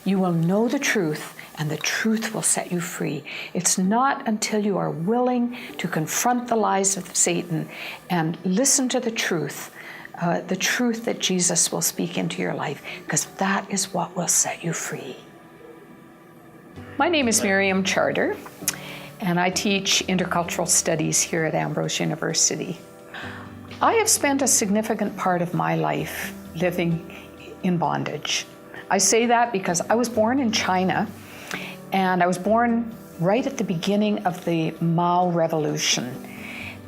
You will know the truth, and the truth will set you free. It's not until you are willing to confront the lies of Satan and listen to the truth that Jesus will speak into your life, because that is what will set you free. My name is Miriam Charter, and I teach intercultural studies here at Ambrose University. I have spent a significant part of my life living in bondage. I say that because I was born in China, and I was born right at the beginning of the Mao Revolution.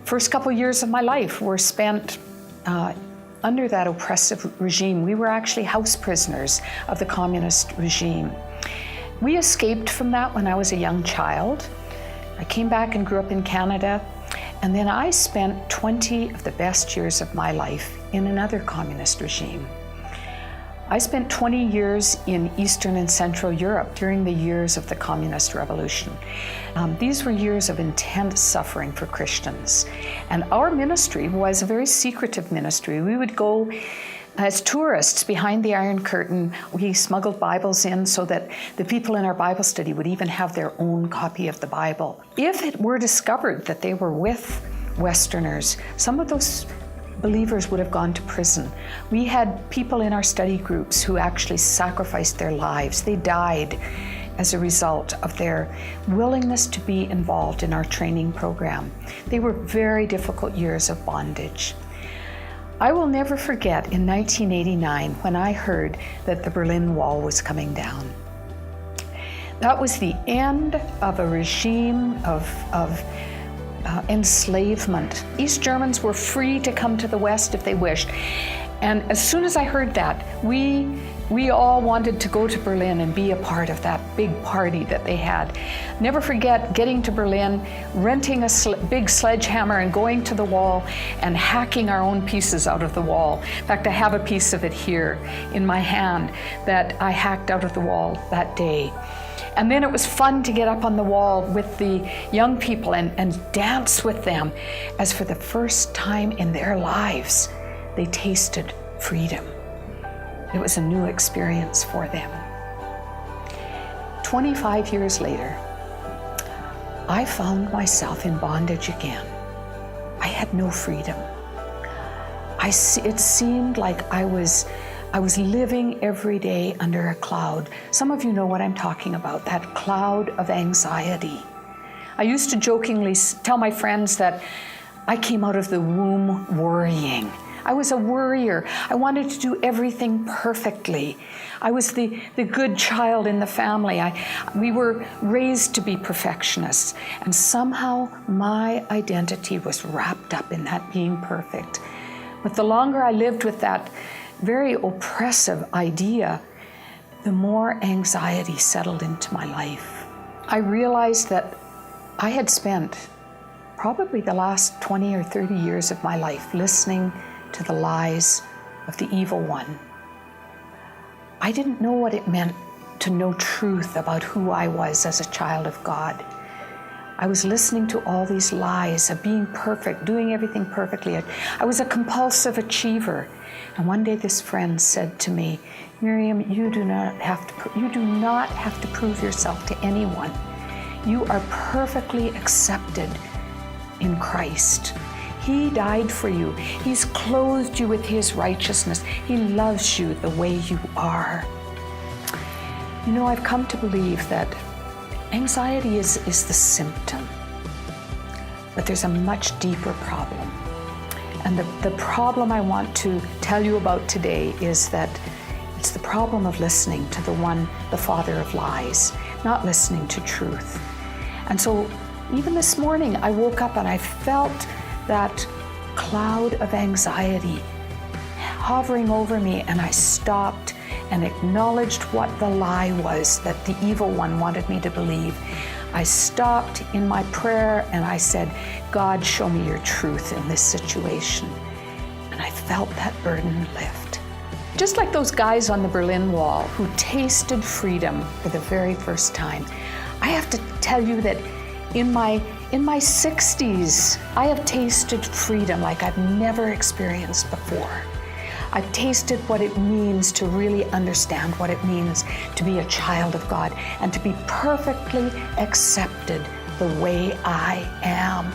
First couple years of my life were spent under that oppressive regime. We were actually house prisoners of the communist regime. We escaped from that when I was a young child. I came back and grew up in Canada, and then I spent 20 of the best years of my life in another communist regime. I spent 20 years in Eastern and Central Europe during the years of the Communist Revolution. These were years of intense suffering for Christians. And our ministry was a very secretive ministry. We would go as tourists behind the Iron Curtain. We smuggled Bibles in so that the people in our Bible study would even have their own copy of the Bible. If it were discovered that they were with Westerners, some of those believers would have gone to prison. We had people in our study groups who actually sacrificed their lives. They died as a result of their willingness to be involved in our training program. They were very difficult years of bondage. I will never forget in 1989 when I heard that the Berlin Wall was coming down. That was the end of a regime of enslavement. East Germans were free to come to the West if they wished. And as soon as I heard that, we all wanted to go to Berlin and be a part of that big party that they had. Never forget getting to Berlin, renting a big sledgehammer and going to the wall and hacking our own pieces out of the wall. In fact, I have a piece of it here in my hand that I hacked out of the wall that day. And then it was fun to get up on the wall with the young people and dance with them, as for the first time in their lives, they tasted freedom. It was a new experience for them. 25 years later, I found myself in bondage again. I had no freedom. It seemed like I was living every day under a cloud. Some of you know what I'm talking about, that cloud of anxiety. I used to jokingly tell my friends that I came out of the womb worrying. I was a worrier. I wanted to do everything perfectly. I was the good child in the family. We were raised to be perfectionists, and somehow my identity was wrapped up in that being perfect. But the longer I lived with that very oppressive idea, the more anxiety settled into my life. I realized that I had spent probably the last 20 or 30 years of my life listening to the lies of the evil one. I didn't know what it meant to know truth about who I was as a child of God. I was listening to all these lies of being perfect, doing everything perfectly. I was a compulsive achiever. And one day this friend said to me, "Miriam, you do not have to prove yourself to anyone. You are perfectly accepted in Christ. He died for you. He's clothed you with his righteousness. He loves you the way you are." You know, I've come to believe that anxiety is the symptom, but there's a much deeper problem. And the problem I want to tell you about today is that it's the problem of listening to the father of lies, not listening to truth. And so even this morning, I woke up and I felt that cloud of anxiety hovering over me, and I stopped and acknowledged what the lie was that the evil one wanted me to believe. I stopped in my prayer and I said, "God, show me your truth in this situation." And I felt that burden lift. Just like those guys on the Berlin Wall who tasted freedom for the very first time, I have to tell you that in my 60s, I have tasted freedom like I've never experienced before. I've tasted what it means to really understand what it means to be a child of God and to be perfectly accepted the way I am.